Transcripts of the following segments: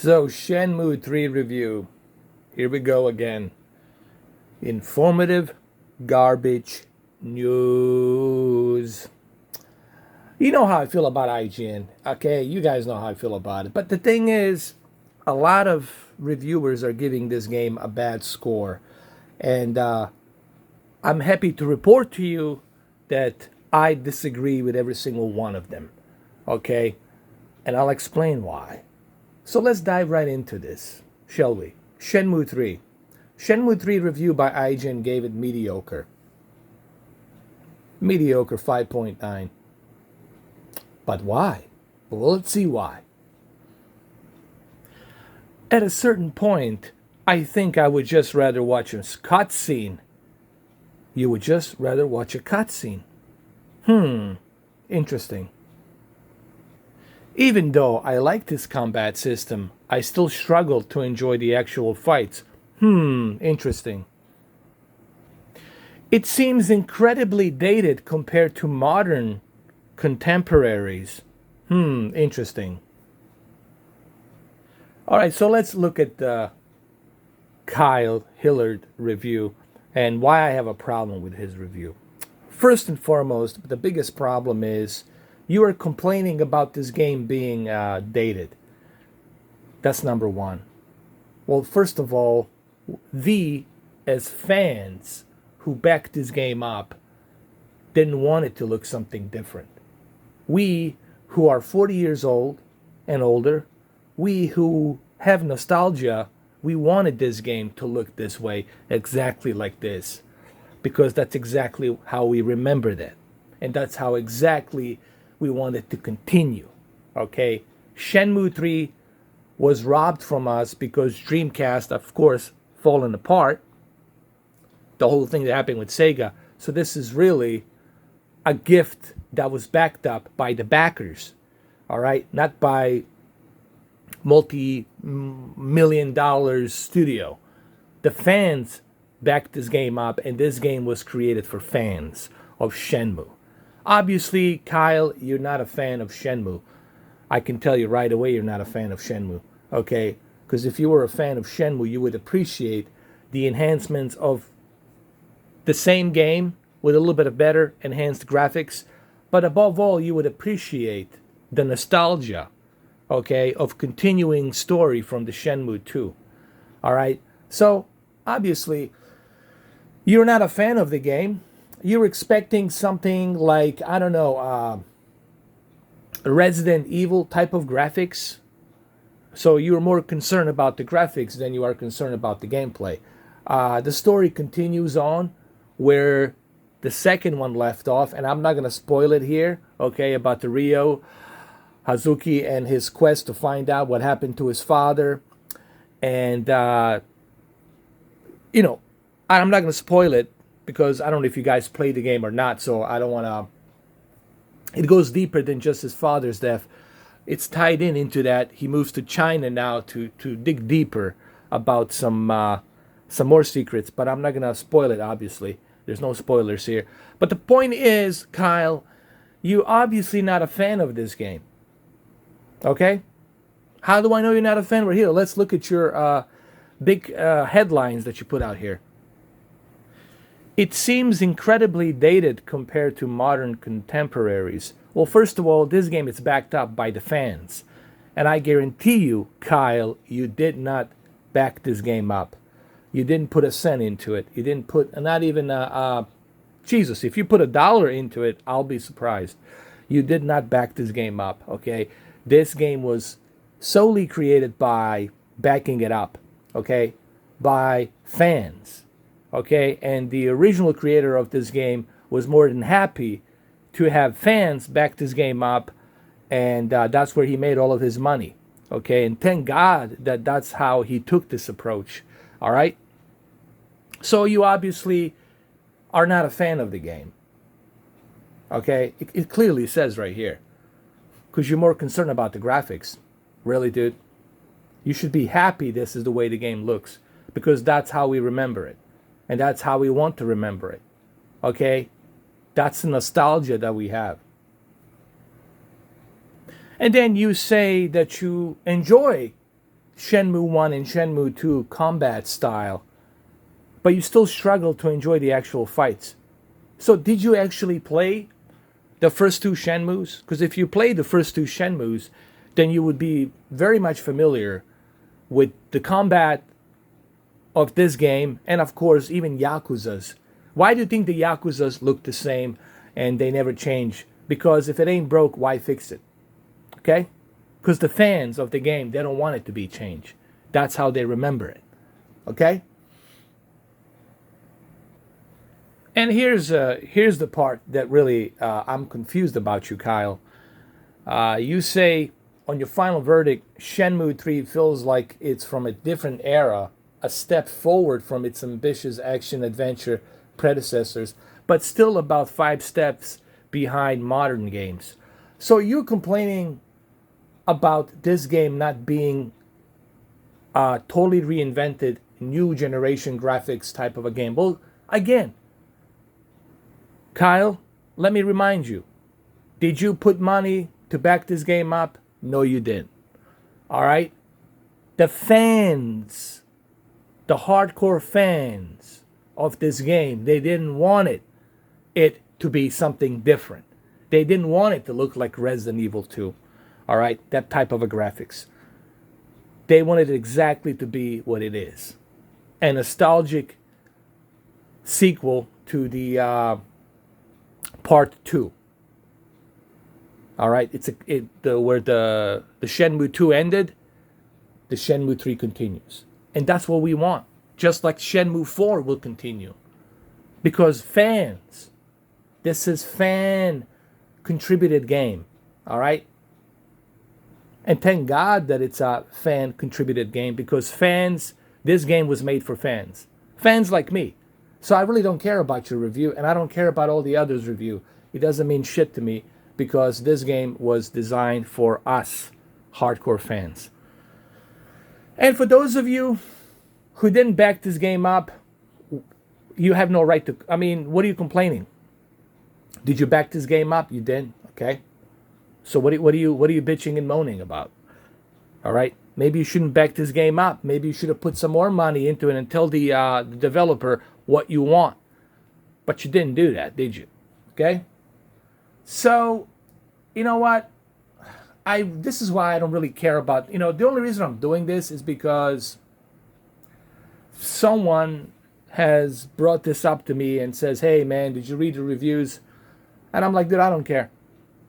So, Shenmue 3 review. Here we go again. Informative garbage news. You know how I feel about IGN, okay? You guys know how I feel about it. But the thing is, a lot of reviewers are giving this game a bad score. And I'm happy to report to you that I disagree with every single one of them, okay? And I'll explain why. So let's dive right into this, shall we? Shenmue 3. Shenmue 3 review by IGN gave it mediocre. Mediocre 5.9. But why? Well, let's see why. At a certain point, I think I would just rather watch a cutscene. You would just rather watch a cutscene. Interesting. Even though I like this combat system, I still struggle to enjoy the actual fights. Interesting. It seems incredibly dated compared to modern contemporaries. Interesting. Alright, so let's look at the Kyle Hillard review and why I have a problem with his review. First and foremost, the biggest problem is you are complaining about this game being dated. That's number one. Well, first of all, as fans who backed this game up, didn't want it to look something different. We who are 40 years old and older, we who have nostalgia, we wanted this game to look this way, exactly like this. Because that's exactly how we remember that. And that's how exactly we want it to continue. Okay? Shenmue 3 was robbed from us because Dreamcast, of course, fallen apart. The whole thing that happened with Sega. So this is really a gift that was backed up by the backers. Alright? Not by multi-million-dollar studio. The fans backed this game up, and this game was created for fans of Shenmue. Obviously, Kyle, you're not a fan of Shenmue. I can tell you right away you're not a fan of Shenmue, okay? Because if you were a fan of Shenmue, you would appreciate the enhancements of the same game with a little bit of better enhanced graphics. But above all, you would appreciate the nostalgia, okay, of continuing story from the Shenmue 2. All right? So, obviously, you're not a fan of the game. You're expecting something like, I don't know, Resident Evil type of graphics. So you're more concerned about the graphics than you are concerned about the gameplay. The story continues on where the second one left off, and I'm not going to spoil it here, okay, about the Ryo Hazuki and his quest to find out what happened to his father. And, I'm not going to spoil it because I don't know if you guys played the game or not, so I don't want to. It goes deeper than just his father's death. It's tied into that. He moves to China now to dig deeper about some more secrets, but I'm not going to spoil it, obviously. There's no spoilers here. But the point is, Kyle, you're obviously not a fan of this game. Okay? How do I know you're not a fan? We're here. Let's look at your big headlines that you put out here. It seems incredibly dated compared to modern contemporaries. Well, first of all, this game is backed up by the fans. And I guarantee you, Kyle, you did not back this game up. You didn't put a cent into it. You didn't put, not even, Jesus, if you put $1 into it, I'll be surprised. You did not back this game up, okay? This game was solely created by backing it up, okay? By fans. Okay, and the original creator of this game was more than happy to have fans back this game up, and that's where he made all of his money. Okay, and thank God that that's how he took this approach. All right, so you obviously are not a fan of the game. Okay, it clearly says right here, because you're more concerned about the graphics. Really, dude? You should be happy this is the way the game looks, because that's how we remember it. And that's how we want to remember it. Okay? That's the nostalgia that we have. And then you say that you enjoy Shenmue 1 and Shenmue 2 combat style, but you still struggle to enjoy the actual fights. So did you actually play the first two Shenmues? Because if you played the first two Shenmues, then you would be very much familiar with the combat of this game, and of course even Yakuza's. Why do you think the Yakuza's look the same and they never change? Because if it ain't broke, why fix it? Okay? Because the fans of the game, they don't want it to be changed. That's how they remember it. Okay? And here's the part that really I'm confused about you, Kyle. You say on your final verdict, Shenmue 3 feels like it's from a different era, a step forward from its ambitious action-adventure predecessors, but still about 5 steps behind modern games. So you're complaining about this game not being totally reinvented, new generation graphics type of a game. Well, again, Kyle, let me remind you, did you put money to back this game up? No, you didn't. All right? The fans, the hardcore fans of this game, they didn't want it to be something different. They didn't want it to look like Resident Evil 2. All right? That type of a graphics. They wanted it exactly to be what it is. A nostalgic sequel to the Part 2. All right? Where the Shenmue 2 ended, the Shenmue 3 continues. And that's what we want. Just like Shenmue 4 will continue. Because fans, this is fan-contributed game. All right? And thank God that it's a fan-contributed game, because fans, this game was made for fans. Fans like me. So I really don't care about your review, and I don't care about all the others' review. It doesn't mean shit to me, because this game was designed for us, hardcore fans. And for those of you who didn't back this game up, you have no right to... I mean, what are you complaining? Did you back this game up? You didn't? Okay. So what are you bitching and moaning about? All right? Maybe you shouldn't back this game up. Maybe you should have put some more money into it and tell the developer what you want. But you didn't do that, did you? Okay? So, you know what? This is why I don't really care about... the only reason I'm doing this is because someone has brought this up to me and says, hey, man, did you read the reviews? And I'm like, dude, I don't care.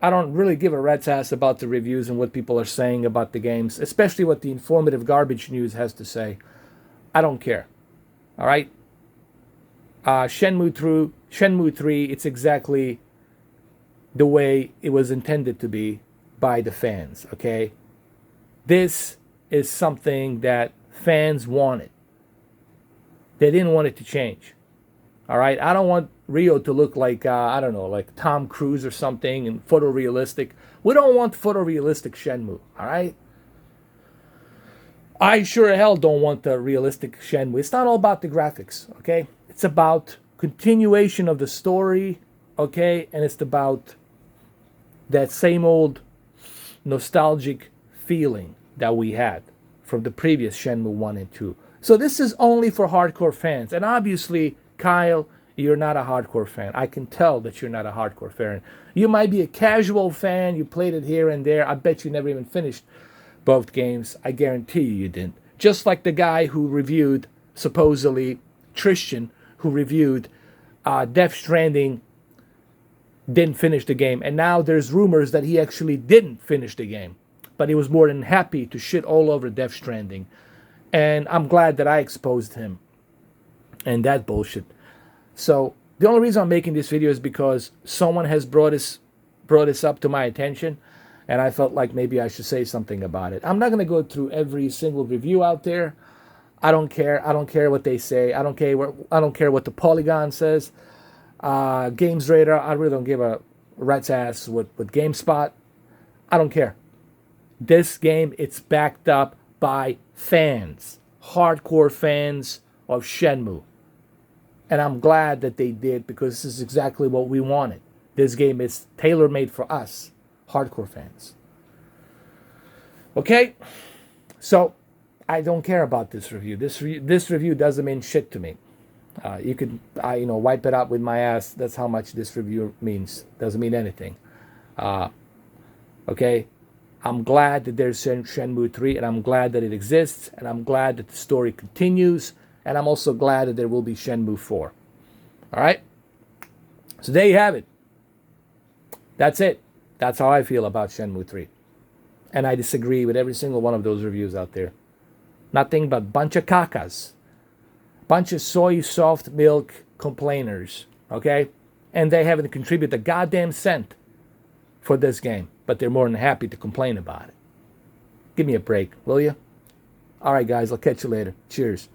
I don't really give a rat's ass about the reviews and what people are saying about the games, especially what the Informative Garbage News has to say. I don't care. All right? Shenmue 3, it's exactly the way it was intended to be by the fans, okay? This is something that fans wanted. They didn't want it to change. All right? I don't want Rio to look like, like Tom Cruise or something and photorealistic. We don't want photorealistic Shenmue, all right? I sure as hell don't want the realistic Shenmue. It's not all about the graphics, okay? It's about continuation of the story, okay? And it's about that same old nostalgic feeling that we had from the previous Shenmue 1 and 2. So this is only for hardcore fans. And obviously, Kyle, you're not a hardcore fan. I can tell that you're not a hardcore fan. You might be a casual fan. You played it here and there. I bet you never even finished both games. I guarantee you didn't. Just like the guy who reviewed, supposedly, Tristan, who reviewed Death Stranding, didn't finish the game. And now there's rumors that he actually didn't finish the game. But he was more than happy to shit all over Death Stranding. And I'm glad that I exposed him and that bullshit. So the only reason I'm making this video is because someone has brought this up to my attention, and I felt like maybe I should say something about it. I'm not going to go through every single review out there. I don't care. I don't care what they say. I don't care what the Polygon says. Games Radar, I really don't give a rat's ass with GameSpot. I don't care. This game, it's backed up by fans, hardcore fans of Shenmue. And I'm glad that they did, because this is exactly what we wanted. This game is tailor-made for us, hardcore fans. Okay? So, I don't care about this review. This review doesn't mean shit to me. You could, wipe it out with my ass. That's how much this review means. Doesn't mean anything. Okay? I'm glad that there's Shenmue 3, and I'm glad that it exists, and I'm glad that the story continues, and I'm also glad that there will be Shenmue 4. All right? So there you have it. That's it. That's how I feel about Shenmue 3. And I disagree with every single one of those reviews out there. Nothing but bunch of cacas. Bunch of soy soft milk complainers. Okay? And they haven't contributed a goddamn cent for this game. But they're more than happy to complain about it. Give me a break, will you? All right, guys. I'll catch you later. Cheers.